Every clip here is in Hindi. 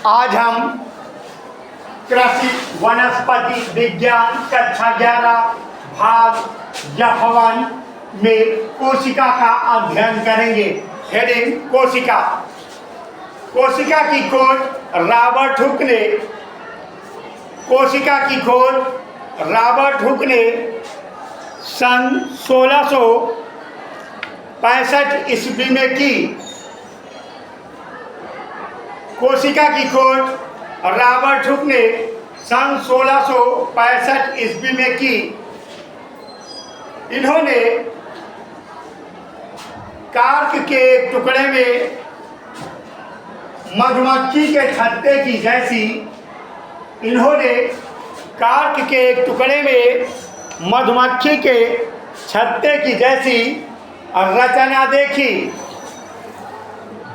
आज हम कृषि वनस्पति विज्ञान कक्षा 11 भाग F1 में कोशिका का अध्ययन करेंगे। हेडिंग कोशिका। कोशिका की खोज रॉबर्ट हुक ने सन 1665 ईस्वी में की। कोशिका की खोज रॉबर्ट हुक ने सन 1665 ईस्वी में की। इन्होंने कार्क के एक टुकड़े में मधुमक्खी के छत्ते की जैसी रचना देखी,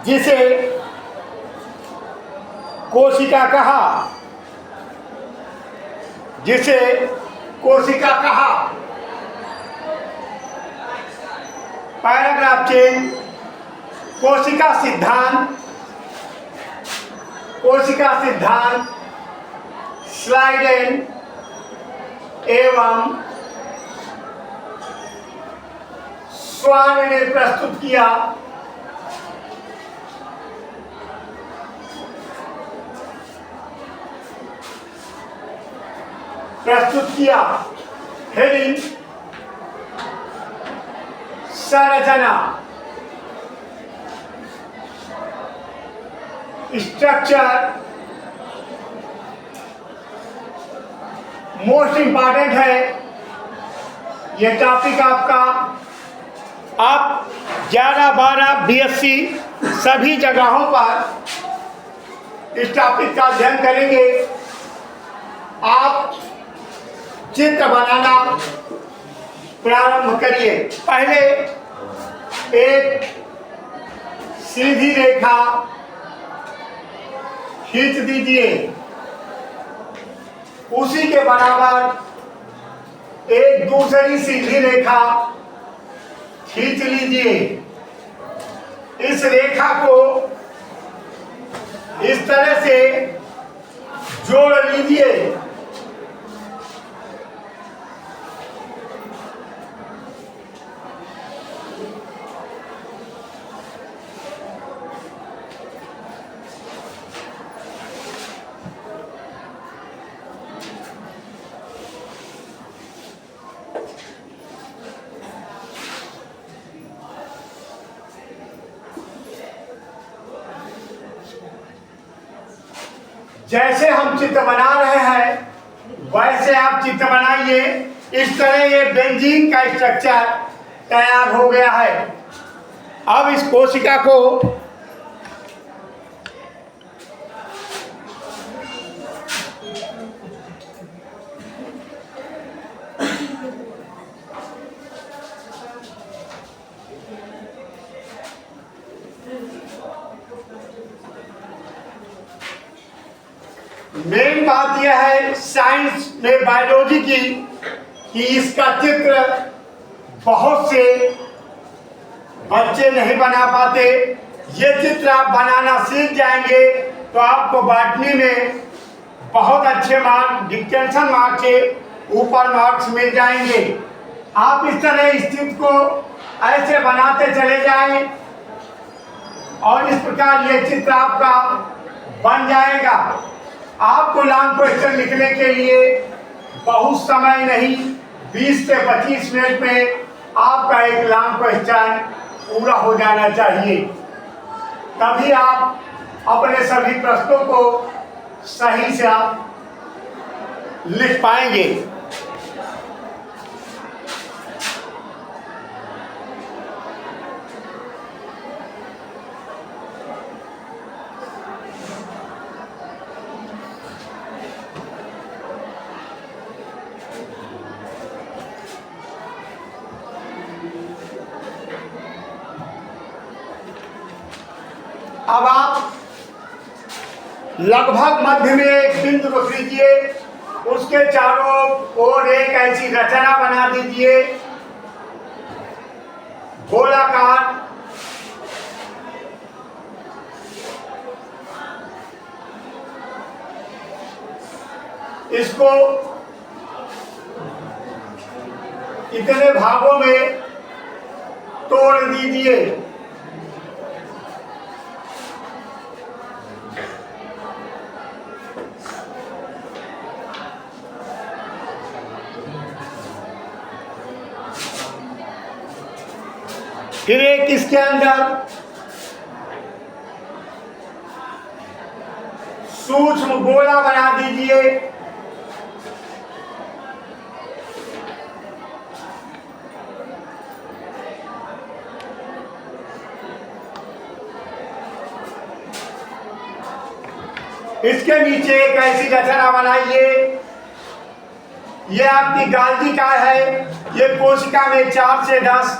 जिसे कोशिका कहा। Paragraph change. कोशिका सिद्धांत स्लाइडेन एवं स्वान ने प्रस्तुत किया। हेडिंग संरचना। स्ट्रक्चर मोस्ट इंपॉर्टेंट है ये टॉपिक आपका। आप 11, 12, BSc सभी जगहों पर इस टॉपिक का अध्ययन करेंगे। आप चित्र बनाना प्रारंभ करिए। पहले एक सीधी रेखा खींच दीजिए, उसी के बराबर एक दूसरी सीधी रेखा खींच लीजिए। इस रेखा को इस तरह से जोड़ लीजिए। जैसे हम चित्र बना रहे हैं वैसे आप चित्र बनाइए। इस तरह ये बेंजीन का स्ट्रक्चर तैयार हो गया है। अब इस कोशिका को मेन बात यह है साइंस में बायोलॉजी की कि इसका चित्र बहुत से बच्चे नहीं बना पाते। ये चित्र आप बनाना सीख जाएंगे तो आपको बॉटनी में बहुत अच्छे मार्क्स, डिस्टिंक्शन मार्क्स के ऊपर मार्क्स मिल जाएंगे। आप इस तरह इस चित्र को ऐसे बनाते चले जाएं और इस प्रकार ये चित्र आपका बन जाएगा। आपको लॉन्ग क्वेश्चन लिखने के लिए बहुत समय नहीं, 20 से 25 मिनट में आपका एक लॉन्ग क्वेश्चन पूरा हो जाना चाहिए। तभी आप अपने सभी प्रश्नों को सही से आप लिख पाएंगे। अब आप लगभग मध्य में एक बिंदु को लीजिए, उसके चारों ओर एक ऐसी रचना बना दीजिए गोलाकार। इसको इतने भागों में तोड़ दीजिए। फिर एक इसके अंदर सूक्ष्म गोला बना दीजिए। इसके नीचे एक ऐसी रचना बनाइए। यह आपकी गाल्जी का है। यह कोशिका में 4 से 10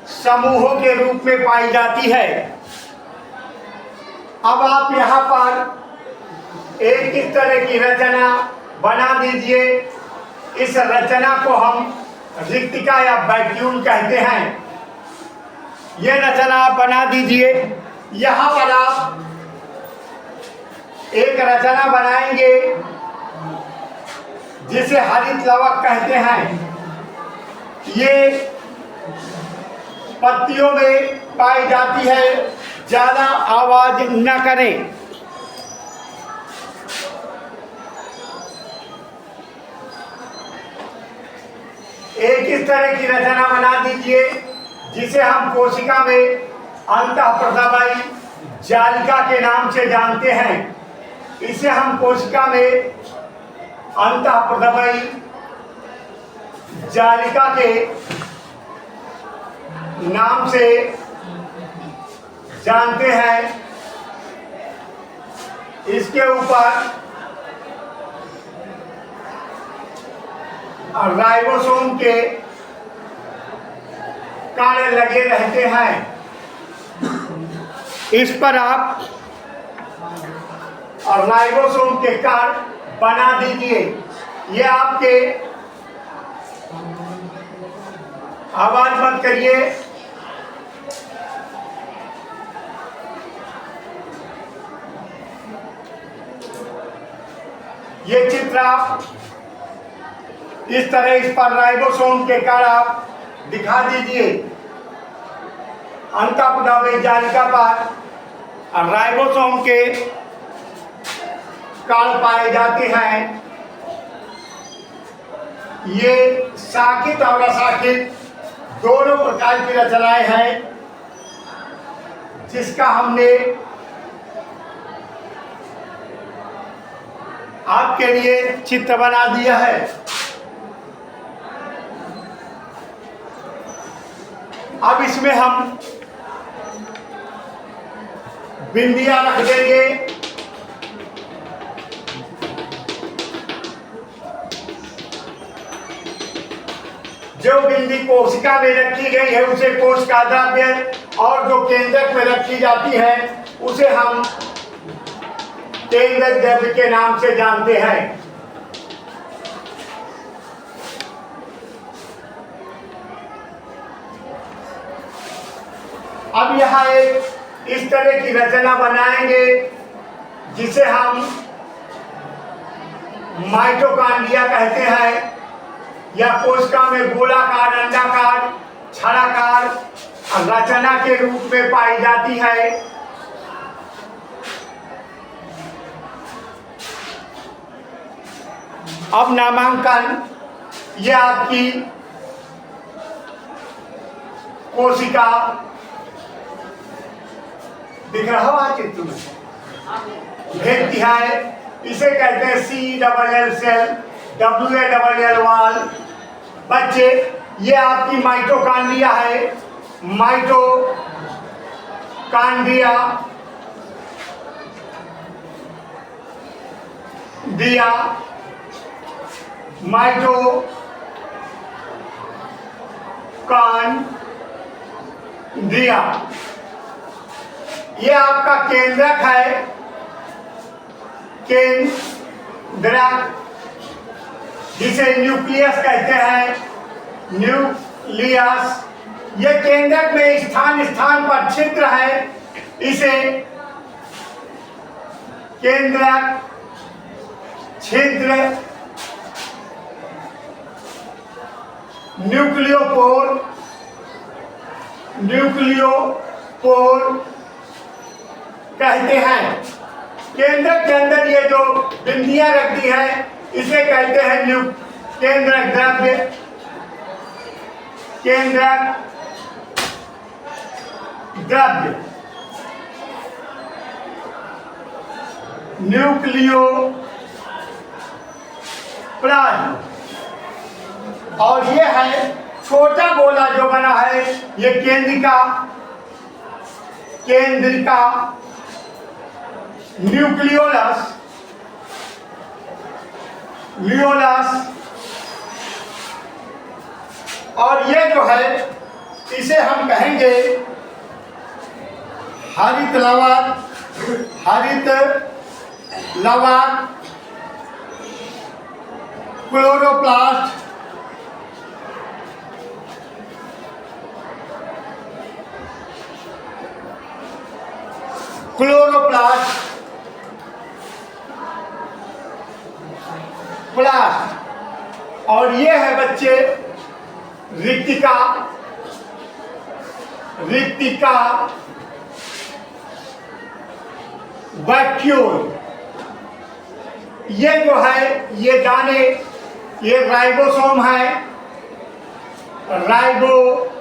समूहों के रूप में पाई जाती है। अब आप यहाँ पर एक इस तरह की रचना बना दीजिए। इस रचना को हम रिक्तिका या वैक्यूम कहते हैं। यह रचना आप बना दीजिए। यहाँ पर आप एक रचना बनाएंगे जिसे हरित लवक कहते हैं। ये पत्तियों में पाई जाती है। ज्यादा आवाज न करें। एक इस तरह की रचना बना दीजिए जिसे हम कोशिका में अंतःप्रभावी जालिका के नाम से जानते हैं। इसे हम कोशिका में अंतःप्रभावी जालिका के नाम से जानते हैं। इसके ऊपर राइबोसोम के कार्य लगे रहते हैं। इस पर आप राइबोसोम के कार्य बना दीजिए। ये आपके आवाज मत करिए। ये चित्र आप इस तरह इस पर राइबोसोम के कार्य आप दिखा दीजिए। अंतःप्रभावी जालिका पर राइबोसोम के कार्य पाए जाते हैं। ये शाखित और अशाखित दोनों प्रकार की रचनाएं हैं जिसका हमने आपके लिए चित्र बना दिया है। अब इसमें हम बिंदियां रख देंगे। जो बिंदी कोशिका में रखी गई है उसे कोशिका द्रव्य, और जो केंद्रक में रखी जाती है उसे हम केंद्रक द्रव्य के नाम से जानते हैं। अब यहाँ एक इस तरह की रचना बनाएंगे जिसे हम माइटोकॉन्ड्रिया कहते हैं, या कोशिका में गोलाकार, अंडाकार, छड़ाकार रचना के रूप में पाई जाती है। अब नामांकन, यह आपकी कोशिका दिख रहा है चित्र में, भेजती है। इसे कहते हैं CLL सेल, WALL वाल। बच्चे, ये आपकी माइटोकॉन्ड्रिया है। माइटोकॉन्ड्रिया दिया माइटोकॉन्ड्रिया, ये आपका केंद्रक है। केंद्रक जिसे न्यूक्लियस कहते हैं, न्यूक्लियस। ये केंद्रक में स्थान स्थान पर छिद्र है। इसे केंद्रक छिद्र न्यूक्लियोपोर कहते हैं। केंद्र के अंदर ये जो बिंदियां रखती है इसे कहते हैं केंद्रक द्रव्य। केंद्रक द्रव्य न्यूक्लियोप्लाज्म। और ये है छोटा गोला जो बना है, ये केंद्रिका न्यूक्लियोलस और ये जो है इसे हम कहेंगे हरित लवक क्लोरोप्लास्ट। प्लास्ट। और ये है बच्चे रिक्तिका वैक्यूल। ये जो है ये दाने, ये राइबोसोम है, राइबोसोम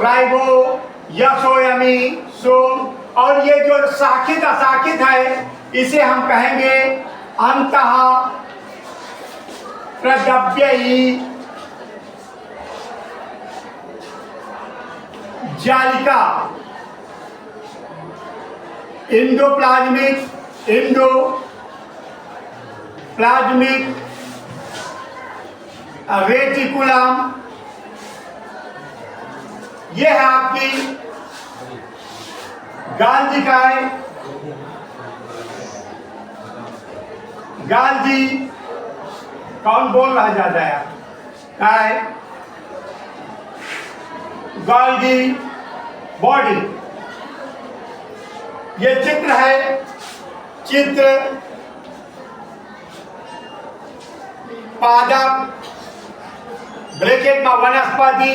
राइबो यशोयमी सोम। और ये जो शाखित अशाखित है इसे हम कहेंगे अंतः प्रद्रव्ययी जालिका। Endoplasmic reticulum. ये है आपकी गाल्जी। कौन बोल रहा ज्यादा है? गाल्जी बॉडी। ये चित्र है, पादप ब्रैकेट में वनस्पति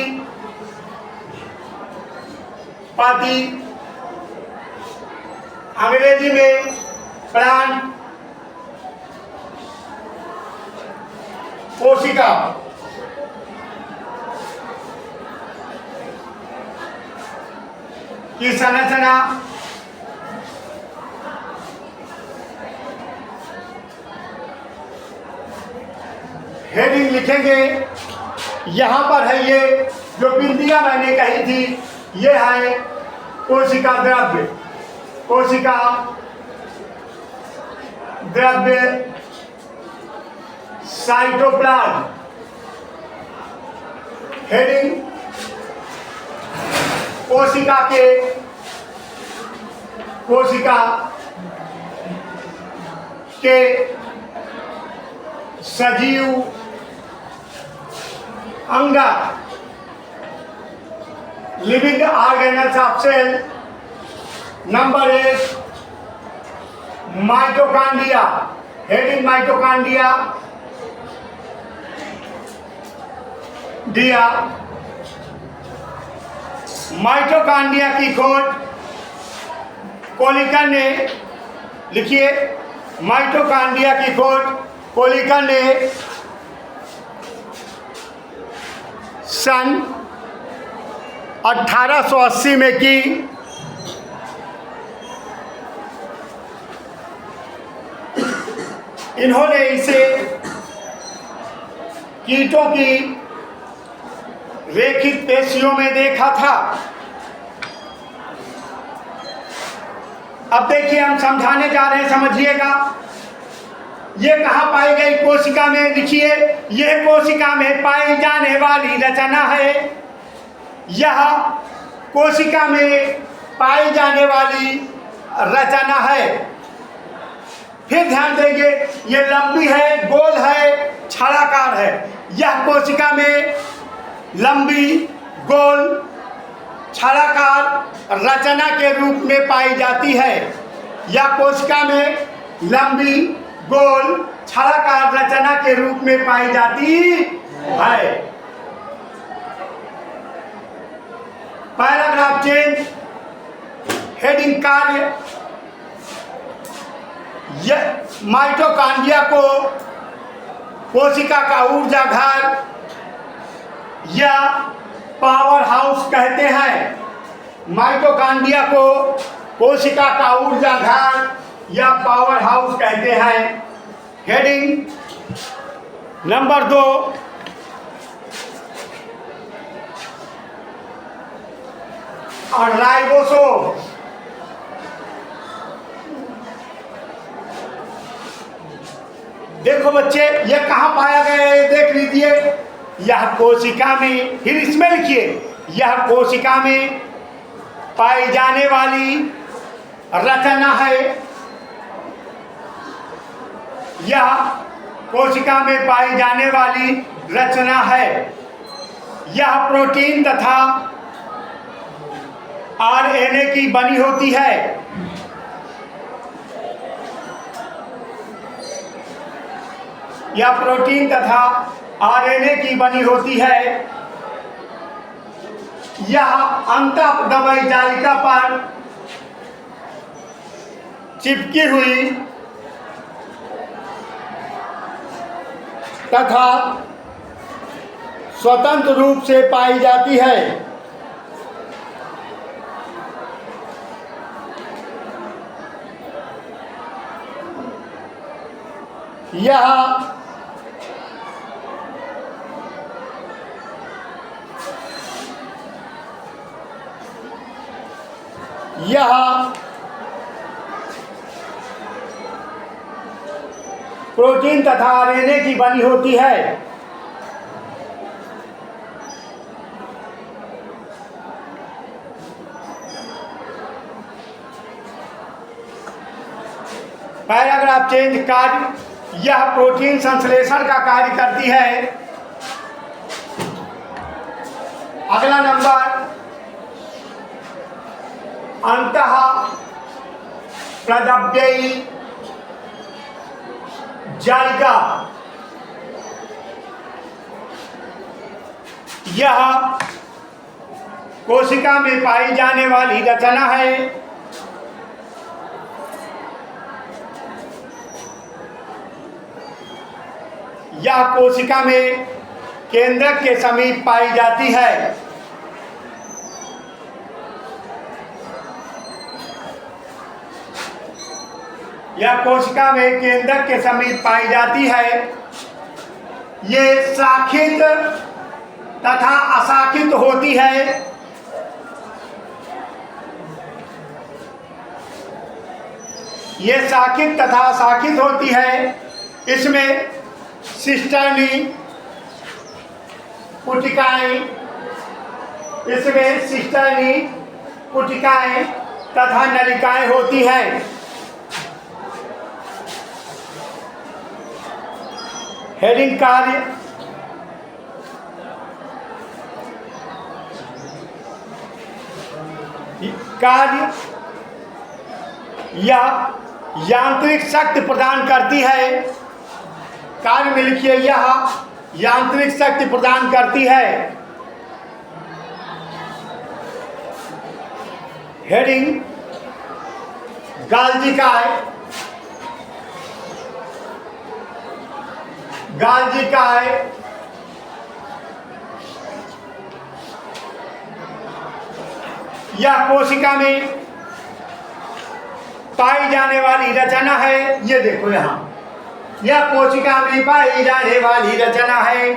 अंग्रेजी में प्लांट, कोशिका। की संरचना हेडिंग लिखेंगे। यहां पर है ये जो बिंदियां मैंने कही थी, ये है कोशिका द्रव्य साइटोप्लाज्म। हेडिंग कोशिका के सजीव अंग, living organelles of cell. Number 1 mitochondria. Heading mitochondria दिया। माइटोकॉन्ड्रिया की खोज कोलिकन ने, लिखिए, माइटोकॉन्ड्रिया की खोज कोलिकन ने सन 1880 में की। इन्होंने इसे कीटों की रेखित पेशियों में देखा था। अब देखिए हम समझाने जा रहे हैं, समझिएगा। ये कहाँ पाई गई? कोशिका में। लिखिए, यह कोशिका में पाई जाने वाली रचना है। यह कोशिका में पाई जाने वाली रचना है। फिर ध्यान देंगे, ये लंबी है, गोल है, छालाकार है। यह कोशिका में लंबी, गोल, छालाकार रचना के रूप में पाई जाती है। यह कोशिका में लंबी, गोल छड़ाकार रचना के रूप में पाई जाती है। Paragraph change. हेडिंग कार्य। माइटोकॉन्ड्रिया को कोशिका का ऊर्जा घर या पावर हाउस कहते हैं। माइटोकॉन्ड्रिया को कोशिका का ऊर्जा घर या पावर हाउस कहते हैं। Heading number 2। और राइबोसोम। देखो बच्चे, ये कहाँ पाया गया है देख लीजिए। यह कोशिका में, फिर इसमें लिखिए, यह कोशिका में पाई जाने वाली रचना है। यह कोशिका में पाई जाने वाली रचना है। यह प्रोटीन तथा आरएनए की बनी होती है। यह प्रोटीन तथा आरएनए की बनी होती है। यह अंतःपदमयी जालिका पर चिपकी हुई तथा स्वतंत्र रूप से पाई जाती है। यह प्रोटीन तथा आरएनए की बनी होती है। Paragraph change. कार्य। यह प्रोटीन संश्लेषण का कार्य करती है। अगला नंबर, अंतः प्रदव्ययी जालिका। यह कोशिका में पाई जाने वाली रचना है। यह कोशिका में केंद्रक के समीप पाई जाती है। यह कोशिका में केंद्रक के समीप पाई जाती है। ये शाखित तथा अशाखित होती है। ये शाखित तथा अशाखित होती है। इसमें सिस्टर्नी पुटिकाएं, इसमें सिस्टर्नी पुटिकाएं तथा नलिकाएं होती हैं। हेडिंग कार्य। कार्य या यांत्रिक शक्ति प्रदान करती है। कार्य में लिखिए, यह यांत्रिक शक्ति प्रदान करती है। हेडिंग गाल्जी काय। गाल्जी काय यह कोशिका में पाई जाने वाली रचना है। ये देखो यहाँ, यह कोशिका में पाई जाने वाली रचना है।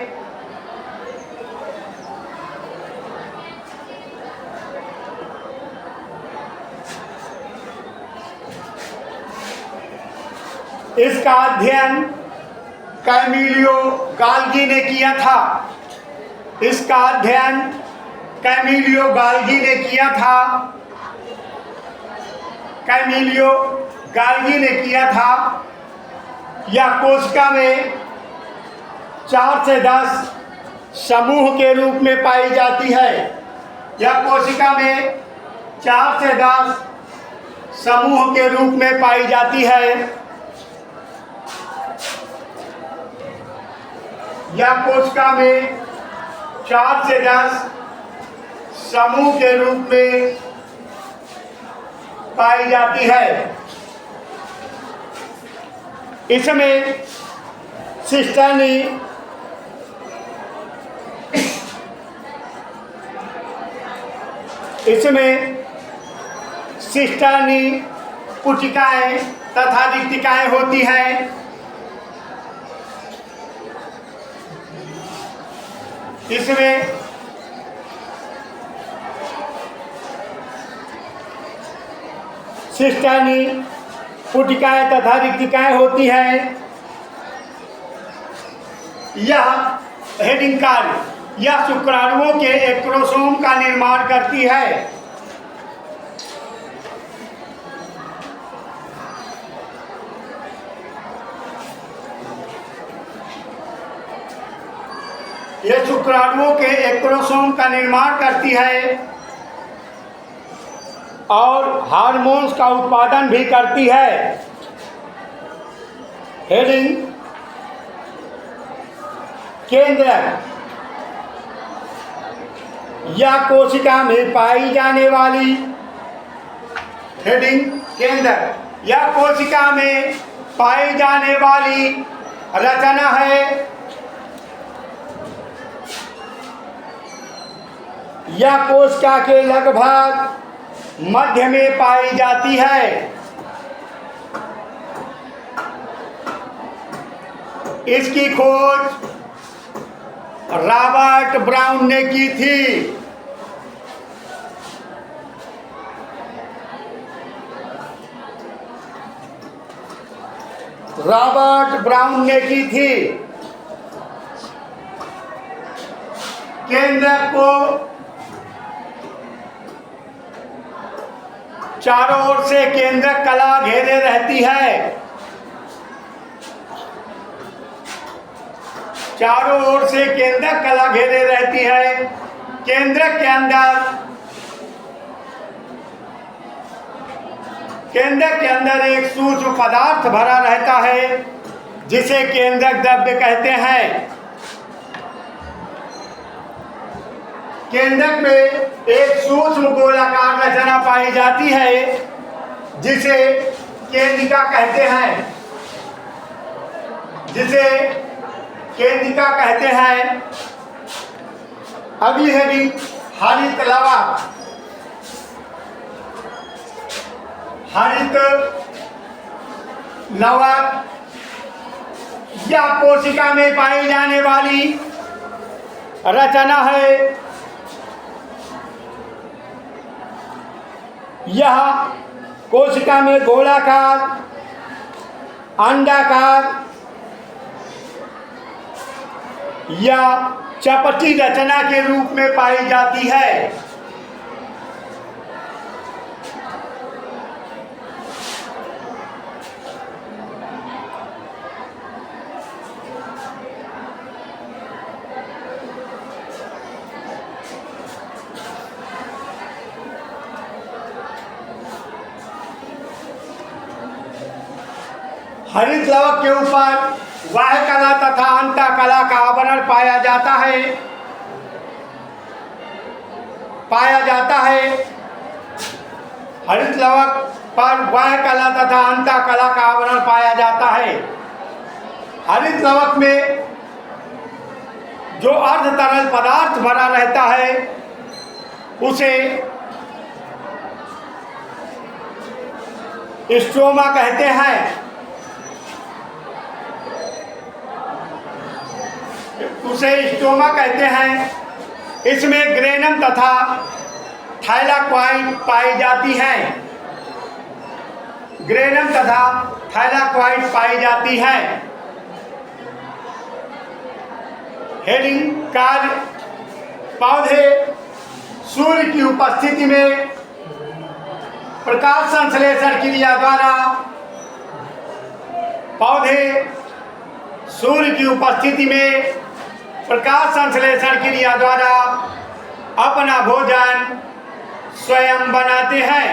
इसका अध्ययन कैमिलियो गाल्गी ने किया था। इसका अध्ययन कैमिलियो गाल्गी ने किया था। कैमिलियो गाल्गी ने किया था। यह कोशिका में 4 से 10 समूह के रूप में पाई जाती है। यह कोशिका में 4 से 10 समूह के रूप में पाई जाती है। या कोशिका में 4 से 10 समूह के रूप में पाई जाती है। इसमें सिस्टर्नी पुटिकाएं तथा रिक्तिकाएं होती हैं। इसमें सिस्टर्नी पुटिकाएं तथा रिक्तिकाएं होती हैं। यह हेडिंग कार्य यह शुक्राणुओं के एक क्रोमोसोम का निर्माण करती है। यह शुक्राणुओं के एक क्रोमोसोम का निर्माण करती है और हार्मोन्स का उत्पादन भी करती है। हेडिंग केंद्रक या कोशिका में पाई जाने वाली हेडिंग केंद्रक या कोशिका में पाई जाने वाली रचना है। यह कोशिका के लगभग मध्य में पाई जाती है। इसकी खोज रॉबर्ट ब्राउन ने की थी। रॉबर्ट ब्राउन ने की थी। केंद्रक को चारों ओर से केंद्रक कला घेरे रहती है। चारों ओर से केंद्रक कला घेरे रहती है। केंद्रक के अंदर एक सूक्ष्म पदार्थ भरा रहता है जिसे केंद्रक द्रव्य कहते हैं। केंद्रक में एक सूक्ष्म गोलाकार रचना पाई जाती है जिसे केंद्रिका कहते हैं। अगली हेडिंग हरित लवक। हरित लवक या कोशिका में पाई जाने वाली रचना है। यह कोशिका में गोलाकार, अंडाकार या चपटी रचना के रूप में पाई जाती है। हरित लवक के ऊपर वाह्य कला तथा अंतः कला का आवरण पाया जाता है। हरित लवक पर वाह्य कला तथा अंतः कला का आवरण पाया जाता है। हरित लवक में जो अर्ध तरल पदार्थ भरा रहता है उसे स्ट्रोमा कहते हैं। इसमें ग्रेनम तथा थाइलाक्वाइड पाई जाती हैं। हेडिंग कार्य पौधे सूर्य की उपस्थिति में प्रकाश संश्लेषण क्रिया द्वारा अपना भोजन स्वयं बनाते हैं।